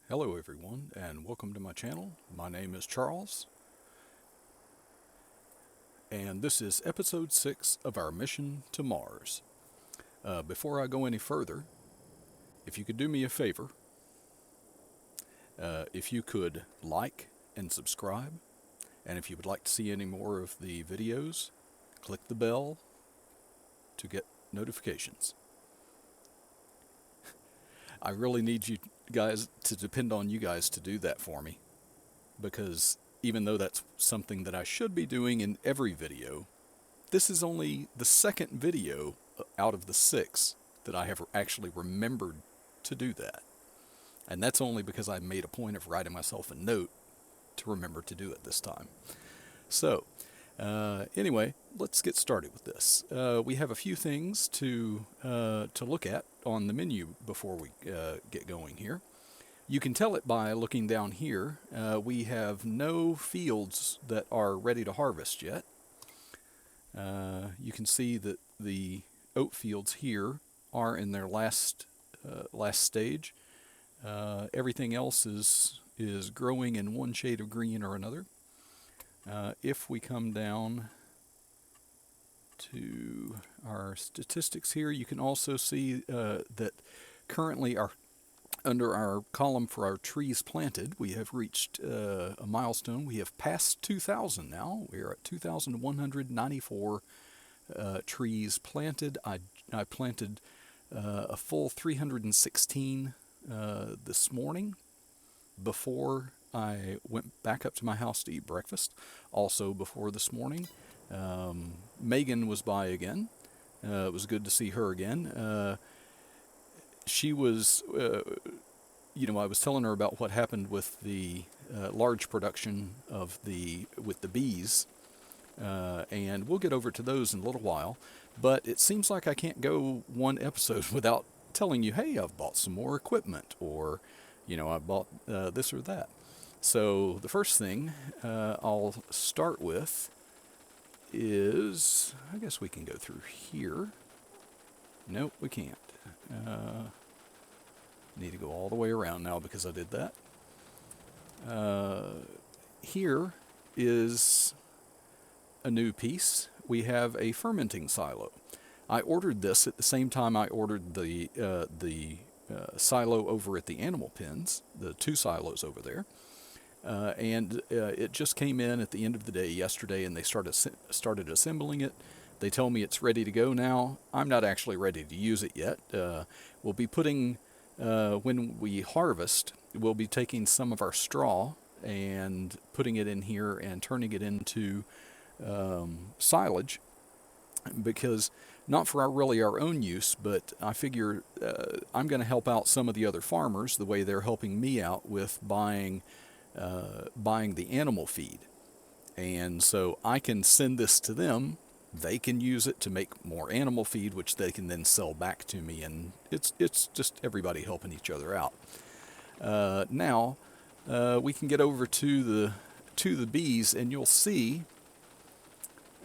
Hello everyone and welcome to my channel. My name is Charles and this is episode 6 of our mission to Mars. Before I go any further, if you could do me a favor, if you could like and subscribe, and if you would like to see any more of the videos, click the bell to get notifications. I really need you guys to depend on you guys to do that for me, because even though that's something that I should be doing in every video, this is only the second video out of the 6 that I have actually remembered to do that. And that's only because I made a point of writing myself a note to remember to do it this time. So, anyway, let's get started with this. We have a few things to look at on the menu before we get going here. You can tell it by looking down here. We have no fields that are ready to harvest yet. You can see that the oat fields here are in their last stage. Everything else is growing in one shade of green or another. If we come down to our statistics here, you can also see that currently under our column for our trees planted, we have reached a milestone. We have passed 2,000 now. We are at 2,194 trees planted. I planted a full 316 this morning before I went back up to my house to eat breakfast. Also before this morning, Meagan was by again. It was good to see her again. She was, I was telling her about what happened with the large production with the bees, and we'll get over to those in a little while. But it seems like I can't go one episode without telling you, hey, I've bought some more equipment, or, I bought this or that. So the first thing I'll start with is, I guess we can go through here. Nope, we can't. Need to go all the way around now because I did that. Here is a new piece. We have a fermenting silo. I ordered this at the same time I ordered the silo over at the animal pens, the 2 silos over there. And it just came in at the end of the day yesterday, and they started assembling it. They tell me it's ready to go now. I'm not actually ready to use it yet. We'll be putting, when we harvest, we'll be taking some of our straw and putting it in here and turning it into silage, because not for really our own use, but I figure I'm going to help out some of the other farmers the way they're helping me out with buying the animal feed. And so I can send this to them. They can use it to make more animal feed, which they can then sell back to me, and it's just everybody helping each other out. Now we can get over to the bees, and you'll see.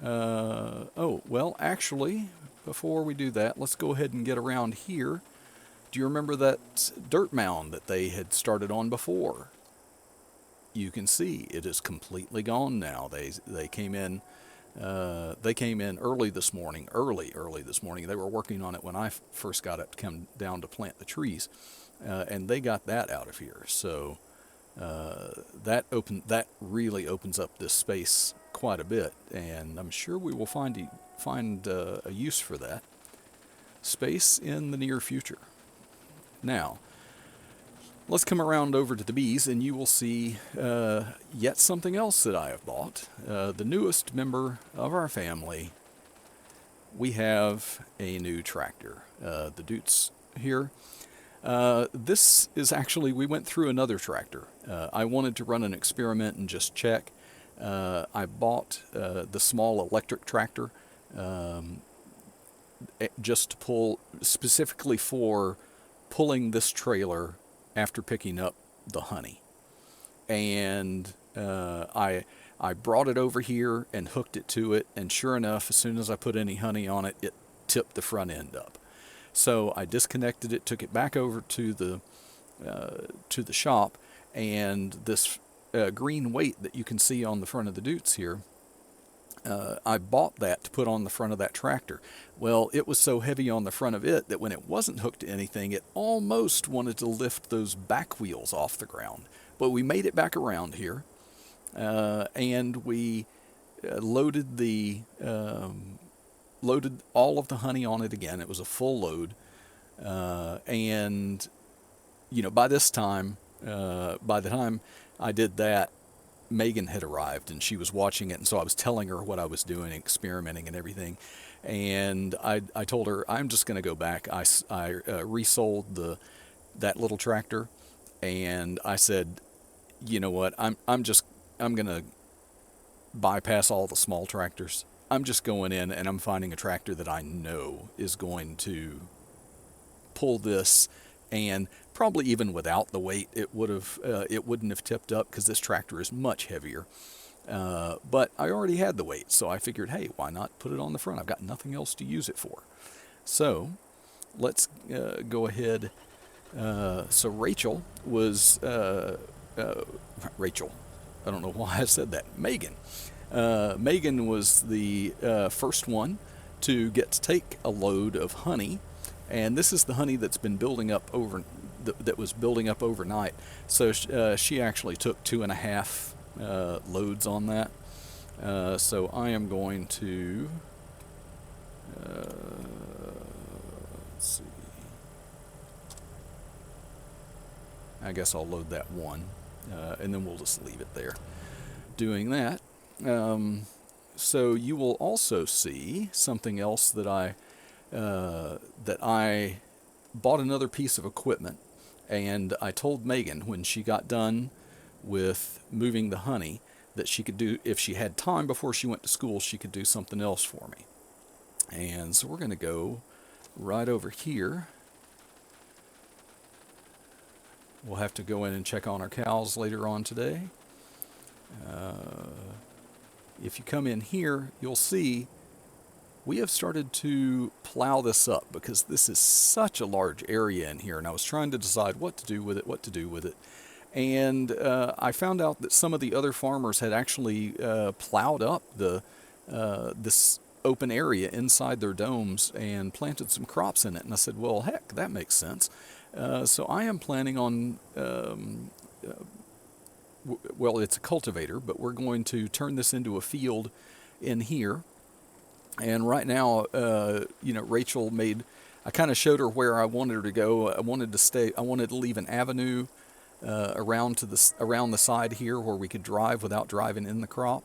Oh well, actually, before we do that, let's go ahead and get around here. Do you remember that dirt mound that they had started on before? You can see it is completely gone now. They came in. They came in early this morning. Early this morning. They were working on it when I first got up to come down to plant the trees, and they got that out of here. So that really opens up this space quite a bit, and I'm sure we will find a use for that space in the near future. Now, let's come around over to the bees, and you will see yet something else that I have bought. The newest member of our family. We have a new tractor. The Dutes here. This is actually, we went through another tractor. I wanted to run an experiment and just check. I bought the small electric tractor just to pull, specifically for pulling this trailer after picking up the honey. And I brought it over here and hooked it to it, and sure enough, as soon as I put any honey on it, it tipped the front end up. So I disconnected it, took it back over to to the shop, and this green weight that you can see on the front of the Dutes here, I bought that to put on the front of that tractor. Well, it was so heavy on the front of it that when it wasn't hooked to anything, it almost wanted to lift those back wheels off the ground. But we made it back around here, and we loaded loaded all of the honey on it again. It was a full load, and by this time, by the time I did that, Meagan had arrived and she was watching it, and so I was telling her what I was doing, experimenting and everything. And I told her I'm just going to go back. I resold that little tractor, and I said, you know what? I'm going to bypass all the small tractors. I'm just going in and I'm finding a tractor that I know is going to pull this, and probably even without the weight, it wouldn't have tipped up because this tractor is much heavier. But I already had the weight, so I figured, hey, why not put it on the front? I've got nothing else to use it for. So let's go ahead. So Rachel was Rachel. I don't know why I said that. Meagan. Meagan was the first one to get to take a load of honey, and this is the honey that's been building up that was building up overnight. So she actually took 2.5 loads on that. So I am going to let's see. I guess I'll load that one, and then we'll just leave it there. Doing that. So you will also see something else that I bought another piece of equipment, and I told Meagan when she got done with moving the honey that she could do, if she had time before she went to school, she could do something else for me. And so we're going to go right over here. We'll have to go in and check on our cows later on today. If you come in here, you'll see we have started to plow this up because this is such a large area in here, and I was trying to decide what to do with it. And I found out that some of the other farmers had actually plowed up this open area inside their domes and planted some crops in it. And I said, well, heck, that makes sense. So I am planning on, well, it's a cultivator, but we're going to turn this into a field in here. And right now, Rachel I kind of showed her where I wanted her to go. I wanted to leave an avenue around the side here where we could drive without driving in the crop,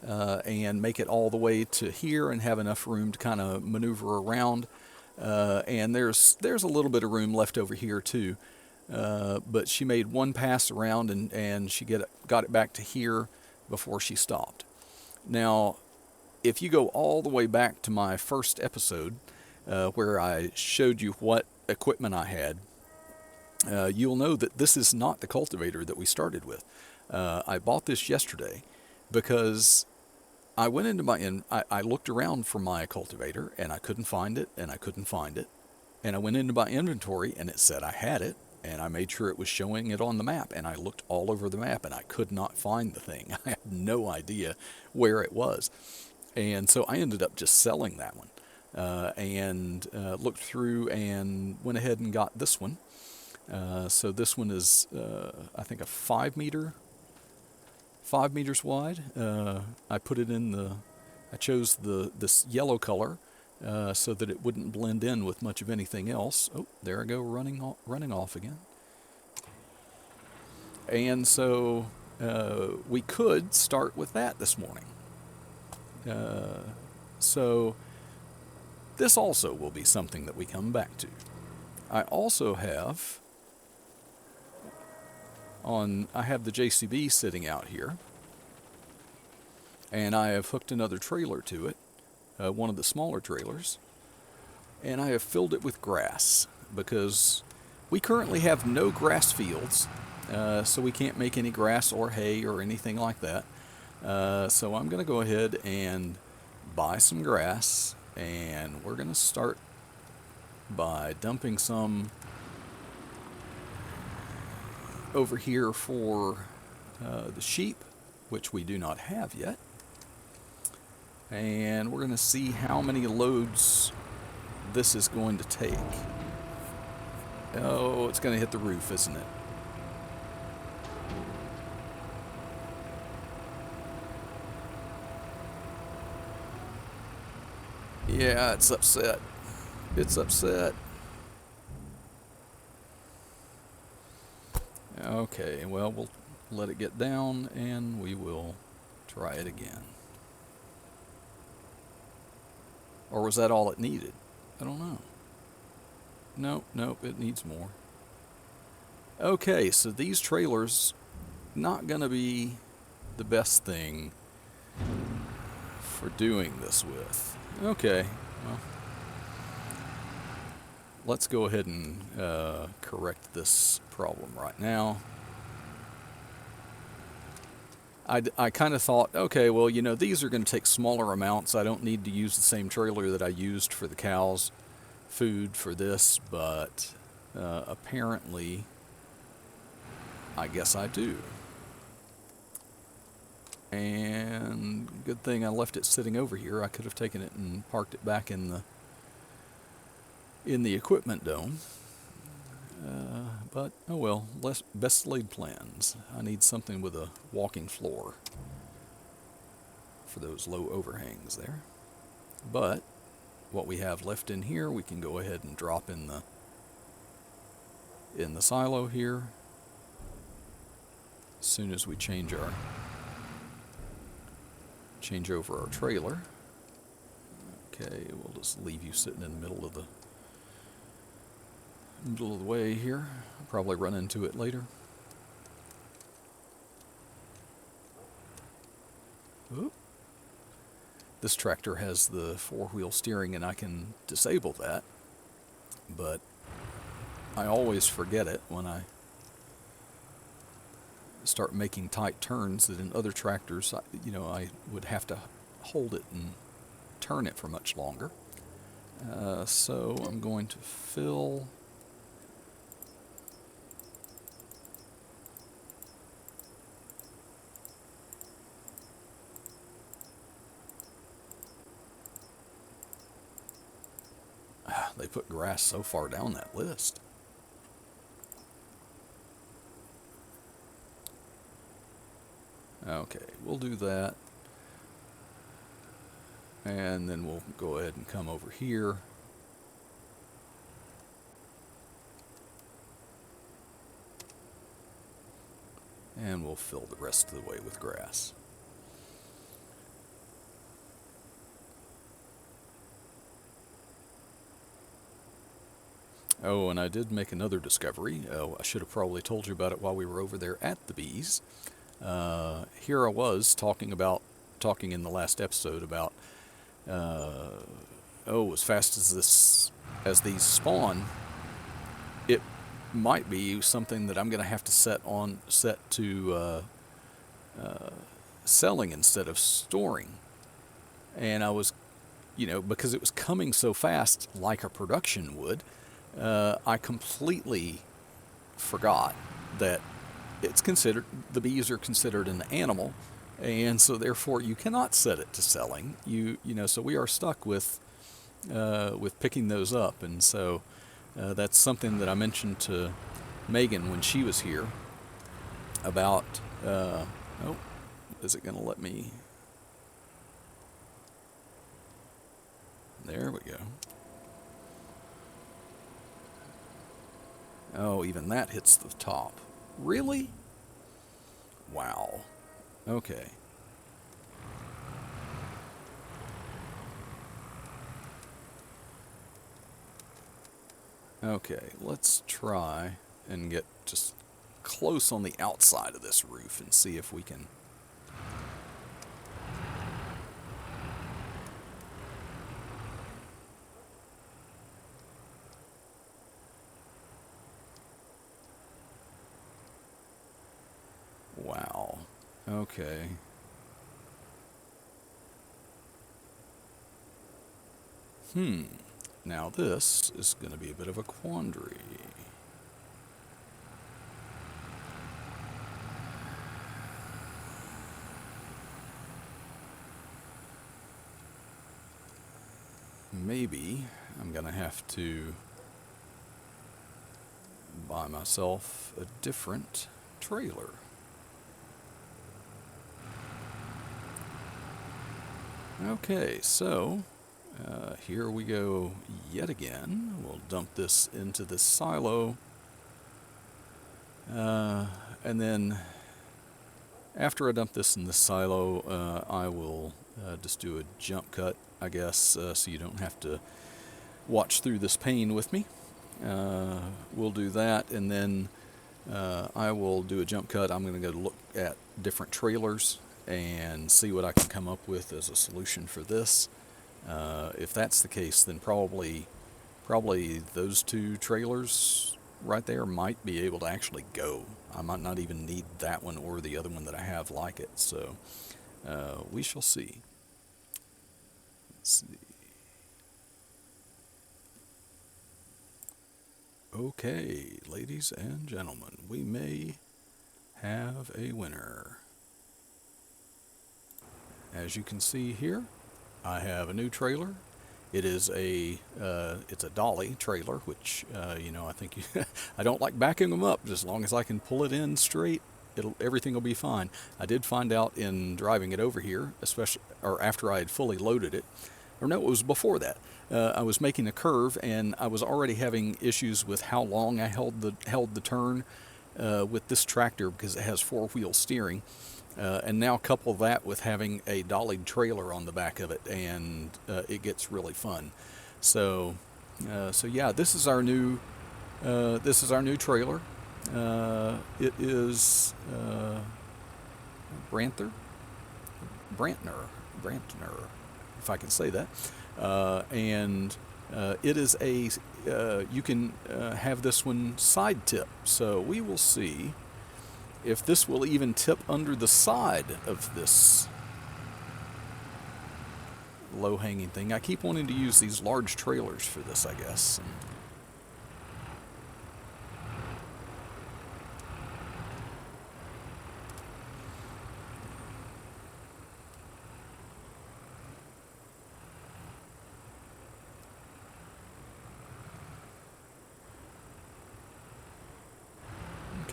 and make it all the way to here and have enough room to kind of maneuver around. And there's a little bit of room left over here too. But she made one pass around and she got it back to here before she stopped. Now, if you go all the way back to my first episode, where I showed you what equipment I had, you'll know that this is not the cultivator that we started with. I bought this yesterday because I went into I looked around for my cultivator and I couldn't find it, and I couldn't find it. And I went into my inventory and it said I had it, and I made sure it was showing it on the map, and I looked all over the map and I could not find the thing. I had no idea where it was. And so I ended up just selling that one, and looked through and went ahead and got this one. So this one is, I think, a 5 meters wide. I put it I chose this yellow color, so that it wouldn't blend in with much of anything else. Oh, there I go, running off again. And so we could start with that this morning. So this also will be something that we come back to. I also have I have the JCB sitting out here, and I have hooked another trailer to it, one of the smaller trailers, and I have filled it with grass because we currently have no grass fields, so we can't make any grass or hay or anything like that. So I'm going to go ahead and buy some grass, and we're going to start by dumping some over here for the sheep, which we do not have yet. And we're going to see how many loads this is going to take. Oh, it's going to hit the roof, isn't it? Yeah, it's upset. It's upset. Okay, well, we'll let it get down and we will try it again. Or was that all it needed? I don't know. Nope, it needs more. Okay, so these trailers, not going to be the best thing for doing this with. Okay, well, let's go ahead and correct this problem right now. I kind of thought, okay, well, you know, these are going to take smaller amounts. I don't need to use the same trailer that I used for the cows' food for this, but apparently, I guess I do. And good thing I left it sitting over here. I could have taken it and parked it back in the equipment dome. But oh well, best laid plans. I need something with a walking floor for those low overhangs there. But what we have left in here, we can go ahead and drop in the silo here. As soon as we change over our trailer. Okay, we'll just leave you sitting in the middle of the way here. I'll probably run into it later. Oop. This tractor has the four-wheel steering and I can disable that, but I always forget it when I start making tight turns that in other tractors, I would have to hold it and turn it for much longer. So I'm going to fill they put grass so far down that list. Okay, we'll do that. And then we'll go ahead and come over here. And we'll fill the rest of the way with grass. Oh, and I did make another discovery. Oh, I should have probably told you about it while we were over there at the bees. Here I was talking in the last episode about, as fast as these spawn, it might be something that I'm going to have to set to selling instead of storing. And I was, because it was coming so fast, like a production would, I completely forgot that the bees are considered an animal, and so therefore you cannot set it to selling. So we are stuck with picking those up, and so that's something that I mentioned to Meagan when she was here about. Is it going to let me? There we go. Oh, even that hits the top. Really? Wow. Okay. Okay, let's try and get just close on the outside of this roof and see if we can. Wow. Okay. Now this is going to be a bit of a quandary. maybe I'm going to have to buy myself a different trailer. Okay, so here we go yet again. We'll dump this into this silo. And then after I dump this in the silo, I will just do a jump cut, I guess, so you don't have to watch through this pane with me. We'll do that, and then I will do a jump cut. I'm going to go look at different trailers and see what I can come up with as a solution for this. If that's the case, then probably those two trailers right there might be able to actually go. I might not even need that one or the other one that I have like it, so we shall see. Let's see. Okay, ladies and gentlemen, we may have a winner. As you can see here, I have a new trailer. It is it's a dolly trailer, which I think I don't like backing them up. As long as I can pull it in straight, everything will be fine. I did find out in driving it over here, especially after I had fully loaded it, or no, it was before that. I was making a curve, and I was already having issues with how long I held the turn with this tractor because it has four-wheel steering. And now couple that with having a dollied trailer on the back of it, and it gets really fun. So yeah, this is our new trailer. It is Brantner, if I can say that. And it is you can have this one side tip. So we will see if this will even tip under the side of this low-hanging thing. I keep wanting to use these large trailers for this, I guess.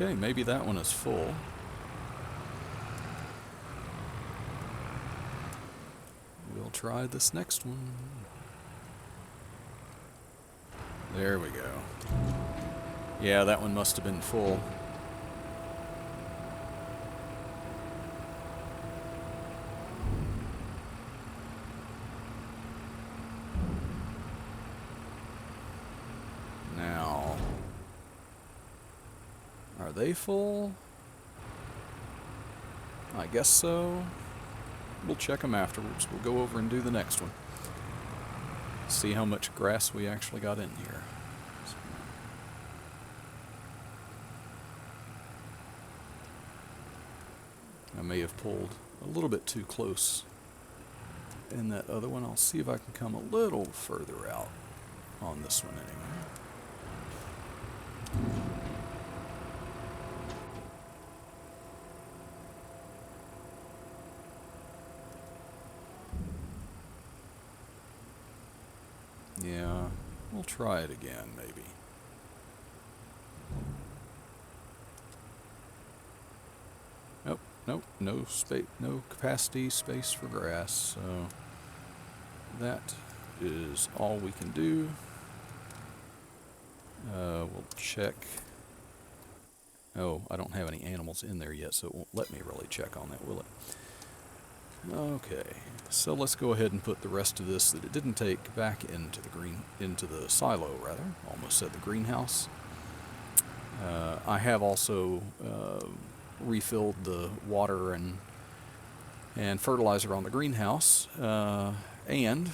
Okay, maybe that one is full. We'll try this next one. There we go. Yeah, that one must have been full. Now, are they full? I guess so. We'll check them afterwards. We'll go over and do the next one. See how much grass we actually got in here. I may have pulled a little bit too close in that other one. I'll see if I can come a little further out on this one anyway. Yeah, we'll try it again, maybe. Nope, no space, no capacity, space for grass, so that is all we can do. We'll check. Oh, I don't have any animals in there yet, so it won't let me really check on that, will it? Okay, so let's go ahead and put the rest of this that it didn't take back into the silo, rather. Almost said the greenhouse. I have also refilled the water and fertilizer on the greenhouse, and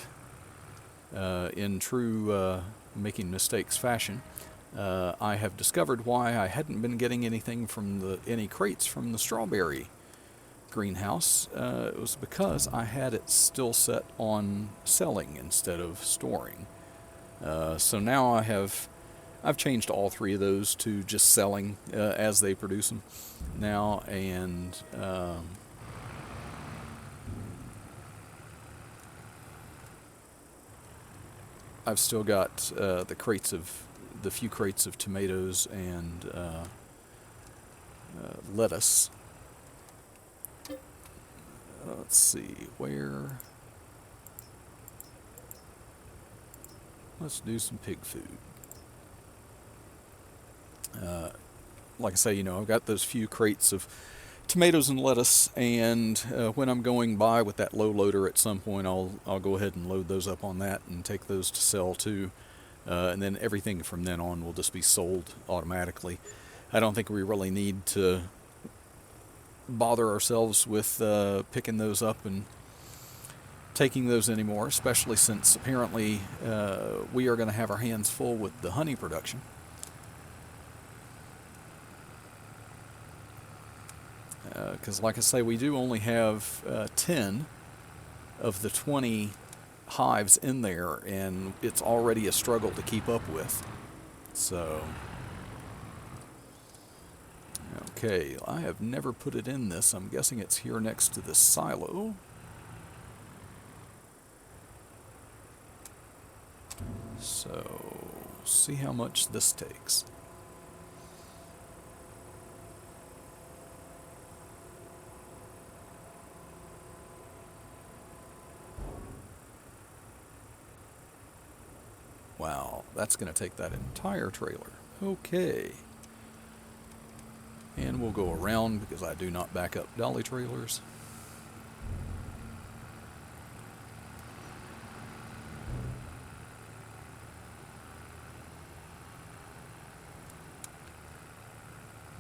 in true making mistakes fashion, I have discovered why I hadn't been getting anything from any crates from the strawberry greenhouse. It was because I had it still set on selling instead of storing. So now I've changed all three of those to just selling as they produce them now, and I've still got the few crates of tomatoes and lettuce. Let's see, where... Let's do some pig food. Like I say, you know, I've got those few crates of tomatoes and lettuce, and when I'm going by with that low loader at some point, I'll go ahead and load those up on that and take those to sell too. And then everything from then on will just be sold automatically. I don't think we really need to bother ourselves with picking those up and taking those anymore, especially since apparently we are going to have our hands full with the honey production. Because like I say, we do only have 10 of the 20 hives in there, and it's already a struggle to keep up with. So, okay, I have never put it in this. I'm guessing it's here next to the silo. So, see how much this takes. Wow, that's going to take that entire trailer. Okay. And we'll go around because I do not back up dolly trailers.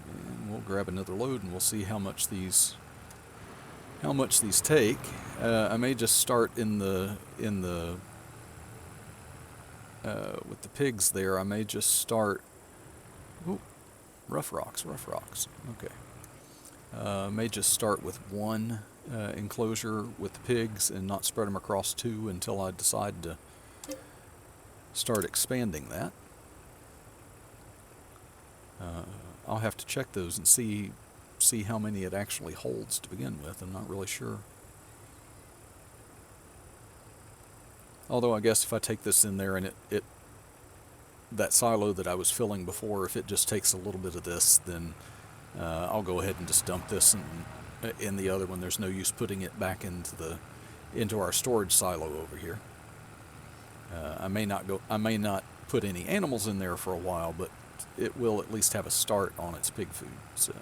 And we'll grab another load and we'll see how much these take. I may just start in the with the pigs there. I may just start. Ooh, rough rocks. Okay. May just start with one enclosure with the pigs and not spread them across two until I decide to start expanding that. I'll have to check those and see how many it actually holds to begin with. I'm not really sure. Although I guess if I take this in there and it that silo that I was filling before, if it just takes a little bit of this, then I'll go ahead and just dump this in the other one. There's no use putting it back into our storage silo over here. I may not put any animals in there for a while, but it will at least have a start on its pig food. So.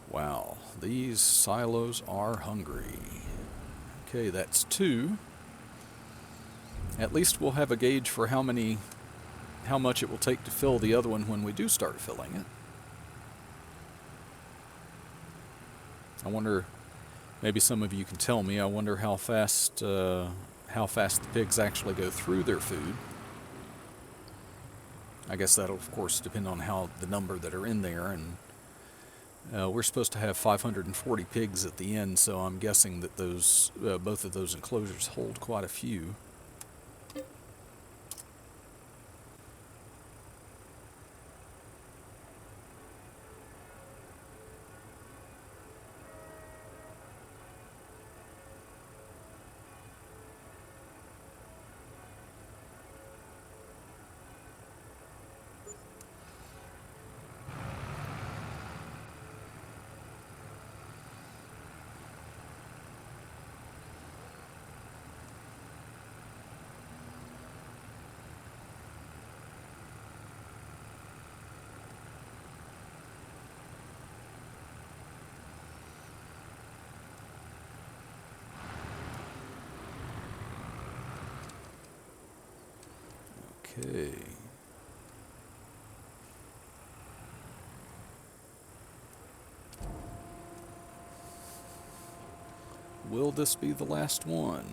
Wow, these silos are hungry. Okay, that's 2. At least we'll have a gauge for how much it will take to fill the other one when we do start filling it. I wonder, maybe some of you can tell me, I wonder how fast the pigs actually go through their food. I guess that'll of course depend on the number that are in there, and we're supposed to have 540 pigs at the end, so I'm guessing that both of those enclosures hold quite a few. Okay. Will this be the last one?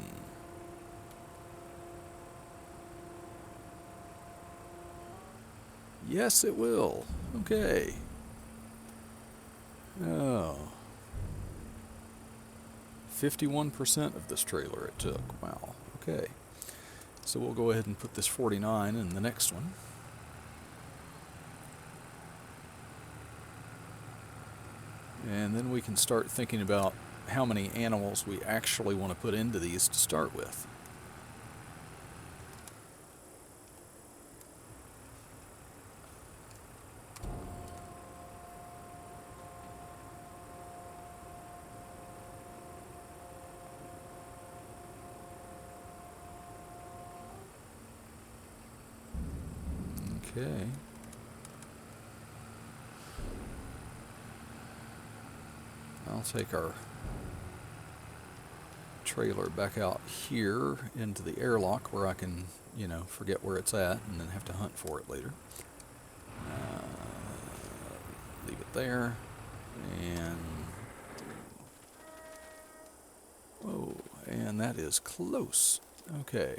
Yes, it will. Okay. Oh. 51% of this trailer it took. Wow. Okay. So we'll go ahead and put this 49 in the next one. And then we can start thinking about how many animals we actually want to put into these to start with. Okay. I'll take our trailer back out here into the airlock where I can, forget where it's at and then have to hunt for it later. Leave it there. And whoa, and that is close. Okay.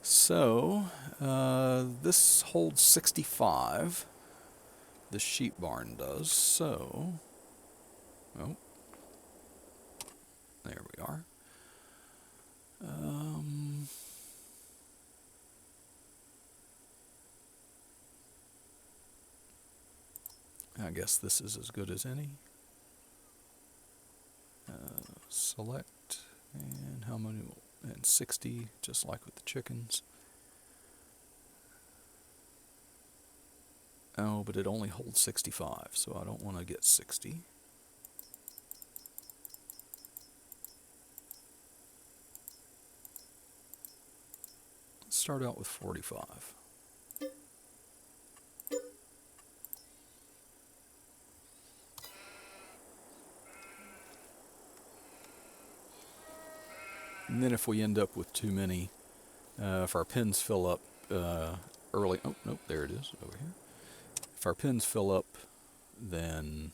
So, this holds 65. The sheep barn does, so... Oh. There we are. I guess this is as good as any. Select, and how many? And 60, just like with the chickens. Oh, but it only holds 65, so I don't want to get 60. Let's start out with 45. And then if we end up with too many, if our pins fill up early, oh, nope, there it is, over here. If our pins fill up, then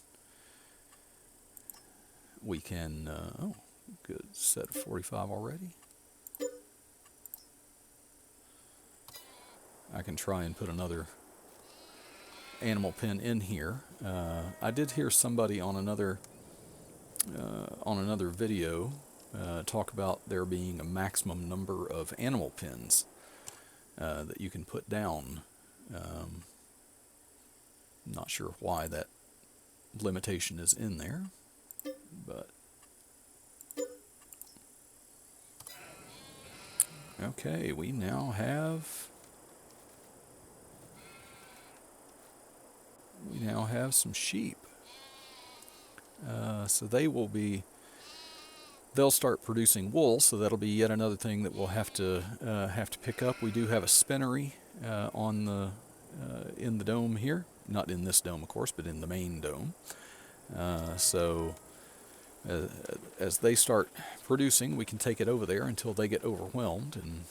we can, oh, good, set of 45 already. I can try and put another animal pin in here. I did hear somebody on another video talk about there being a maximum number of animal pins that you can put down. Not sure why that limitation is in there, but okay, we now have some sheep. So they'll start producing wool, so that'll be yet another thing that we'll have to pick up. We do have a spinnery in the dome here. Not in this dome, of course, but in the main dome. So as they start producing, we can take it over there until they get overwhelmed. And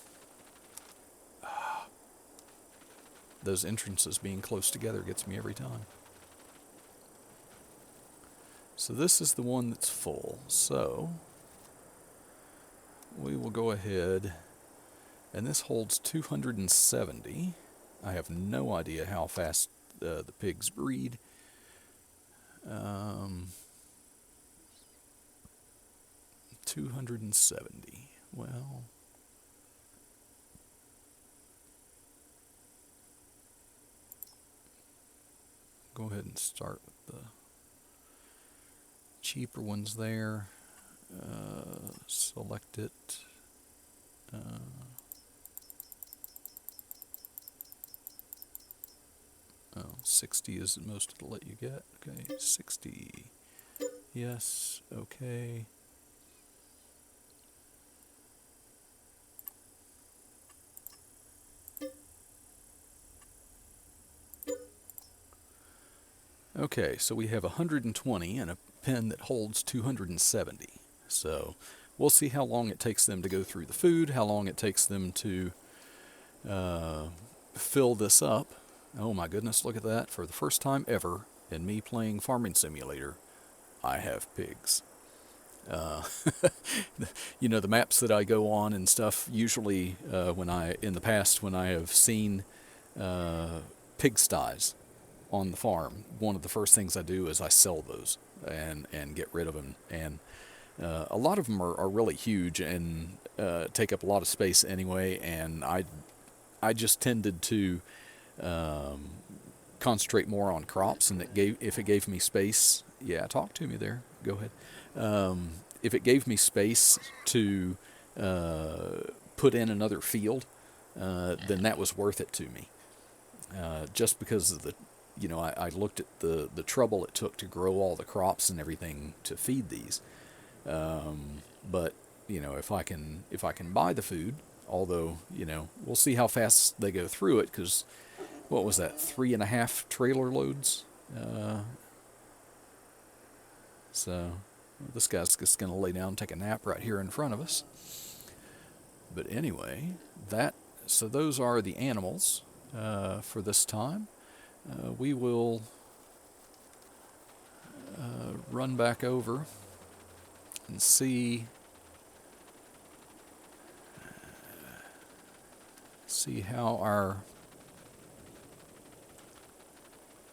those entrances being close together gets me every time. So this is the one that's full. So we will go ahead, and this holds 270. I have no idea how fast the pigs breed. 270. Well, go ahead and start with the cheaper ones there. Select it. 60 is the most it'll let you get. Okay, 60. Yes, okay. Okay, so we have 120 and a pen that holds 270. So we'll see how long it takes them to go through the food, how long it takes them to fill this up. Oh my goodness, look at that. For the first time ever in me playing Farming Simulator, I have pigs. The maps that I go on and stuff, usually in the past when I have seen pigsties on the farm, one of the first things I do is I sell those and get rid of them. And a lot of them are really huge and take up a lot of space anyway. And I just tended to concentrate more on crops, and if it gave me space, yeah, talk to me there. Go ahead. If it gave me space to put in another field, then that was worth it to me. Just because of I looked at the trouble it took to grow all the crops and everything to feed these. But if I can buy the food, although we'll see how fast they go through it, because what was that, 3.5 trailer loads? So this guy's just going to lay down and take a nap right here in front of us. But anyway, so those are the animals for this time. We will run back over and see how our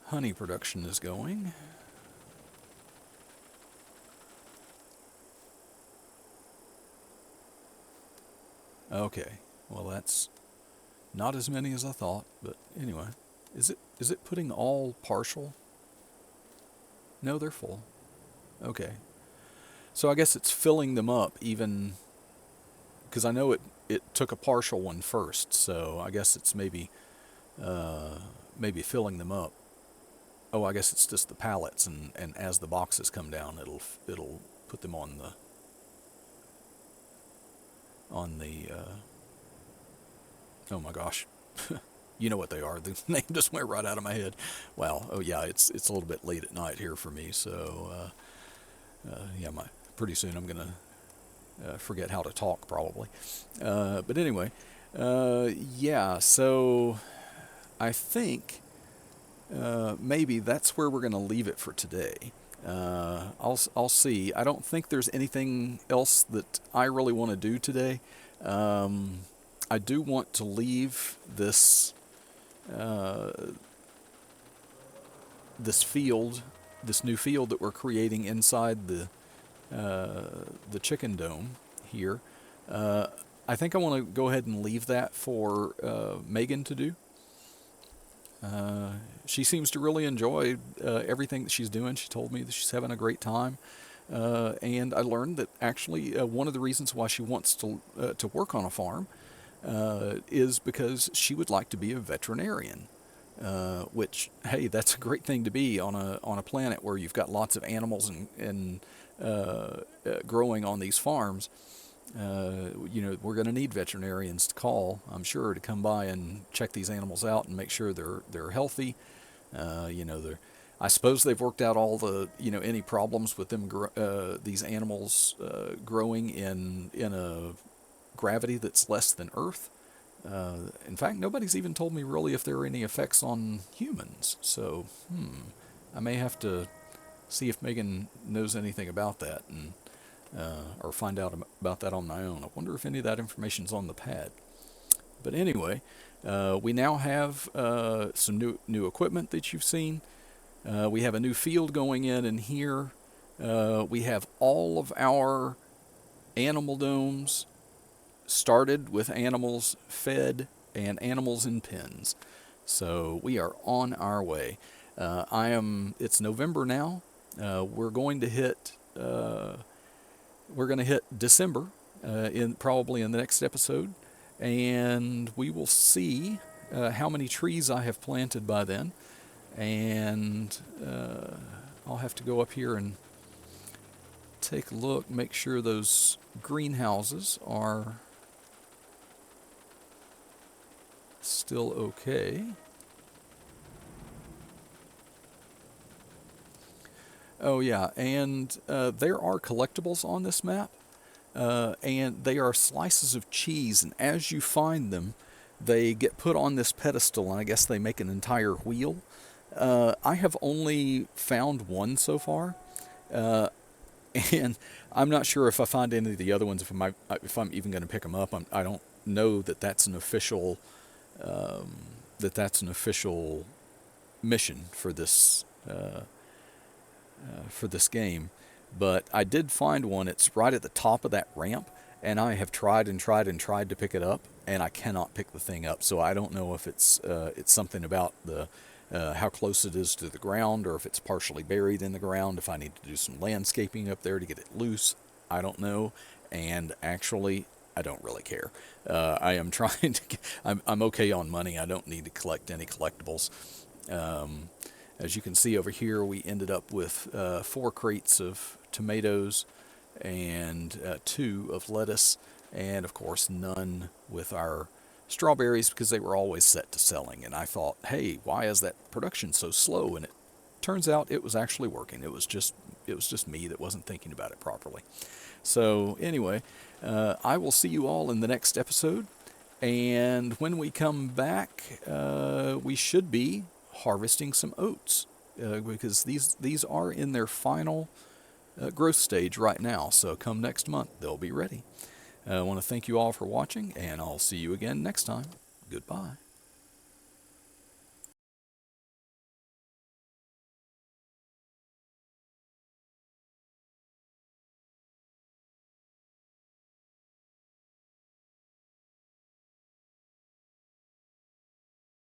honey production is going. Okay, well that's not as many as I thought, but anyway, is it putting all partial? No, they're full. Okay, so I guess it's filling them up even, because I know it took a partial one first, so I guess it's maybe filling them up. Oh, I guess it's just the pallets, and as the boxes come down, it'll put them on the oh my gosh, you know what they are. The name just went right out of my head. Wow. Oh yeah, it's a little bit late at night here for me, so yeah, pretty soon I'm gonna forget how to talk probably. But anyway, yeah. So I think maybe that's where we're gonna leave it for today. I'll see. I don't think there's anything else that I really want to do today. I do want to leave this this new field that we're creating inside the chicken dome here. I think I want to go ahead and leave that for Meagan to do. She seems to really enjoy everything that she's doing. She told me that she's having a great time. And I learned that actually one of the reasons why she wants to work on a farm is because she would like to be a veterinarian. Which, hey, that's a great thing to be on a planet where you've got lots of animals and growing on these farms. We're going to need veterinarians to call, I'm sure, to come by and check these animals out and make sure they're healthy. I suppose they've worked out all the any problems with them these animals growing in a gravity that's less than Earth. In fact, nobody's even told me really if there are any effects on humans. So, I may have to see if Meagan knows anything about that and or find out about that on my own. I wonder if any of that information's on the pad. But anyway, we now have some new equipment that you've seen. We have a new field going in here. We have all of our animal domes started with animals fed and animals in pens. So we are on our way. It's November now. We're going to hit December probably in the next episode, and we will see how many trees I have planted by then. And I'll have to go up here and take a look, make sure those greenhouses are still okay. Oh yeah, and there are collectibles on this map, and they are slices of cheese, and as you find them, they get put on this pedestal, and I guess they make an entire wheel. I have only found one so far, and I'm not sure if I find any of the other ones, if I'm even going to pick them up. I don't know that that's an official, that that's an official mission for this game, but I did find one. It's right at the top of that ramp, and I have tried and tried and tried to pick it up, and I cannot pick the thing up. So I don't know if it's something about the how close it is to the ground, or if it's partially buried in the ground. If I need to do some landscaping up there to get it loose, I don't know. And actually, I don't really care. I am trying to. I'm okay on money. I don't need to collect any collectibles. As you can see over here, we ended up with 4 crates of tomatoes and 2 of lettuce, and of course none with our strawberries because they were always set to selling. And I thought, hey, why is that production so slow? And it turns out it was actually working. It was just me that wasn't thinking about it properly. So anyway, I will see you all in the next episode. And when we come back, we should be harvesting some oats because these are in their final growth stage right now. So come next month, they'll be ready. I want to thank you all for watching, and I'll see you again next time. Goodbye.